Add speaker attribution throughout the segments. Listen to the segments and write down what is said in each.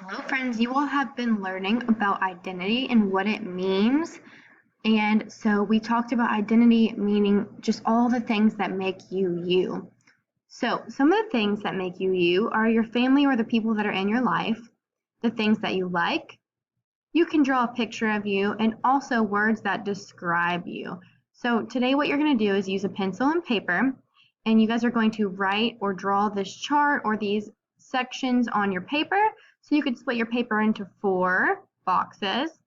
Speaker 1: Hello, friends. You all have been learning about identity and what it means. And so we talked about identity meaning just all the things that make you you. So, some of the things that make you you are your family or the people that are in your life, the things that you like. You can draw a picture of you and also words that describe you. So, today, what you're going to do is use a pencil and paper, and you guys are going to write or draw this chart or these sections on your paper. So you could split your paper into 4 boxes.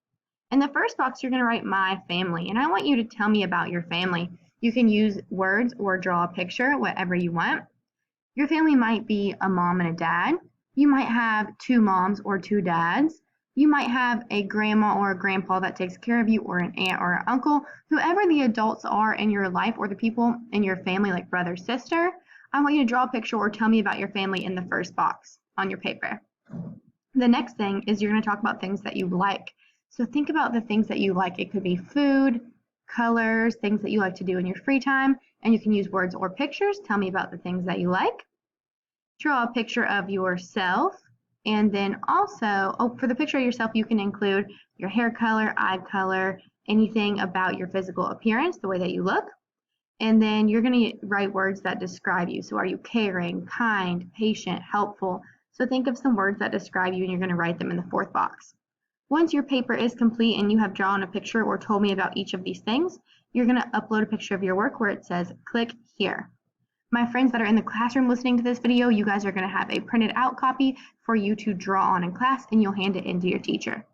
Speaker 1: In the first box, you're going to write my family, and I want you to tell me about your family. You can use words or draw a picture, whatever you want. Your family might be a mom and a dad. You might have 2 moms or 2 dads. You might have a grandma or a grandpa that takes care of you, or an aunt or an uncle. Whoever the adults are in your life or the people in your family, like brother, sister, I want you to draw a picture or tell me about your family in the first box on your paper. The next thing is you're going to talk about things that you like. So think about the things that you like. It could be food, colors, things that you like to do in your free time, and you can use words or pictures. Tell me about the things that you like. Draw a picture of yourself, and then also, for the picture of yourself, you can include your hair color, eye color, anything about your physical appearance, the way that you look. And then you're going to write words that describe you. So are you caring, kind, patient, helpful? So think of some words that describe you and you're going to write them in the 4th box. Once your paper is complete and you have drawn a picture or told me about each of these things, you're going to upload a picture of your work where it says click here. My friends that are in the classroom listening to this video, you guys are going to have a printed out copy for you to draw on in class, and you'll hand it in to your teacher.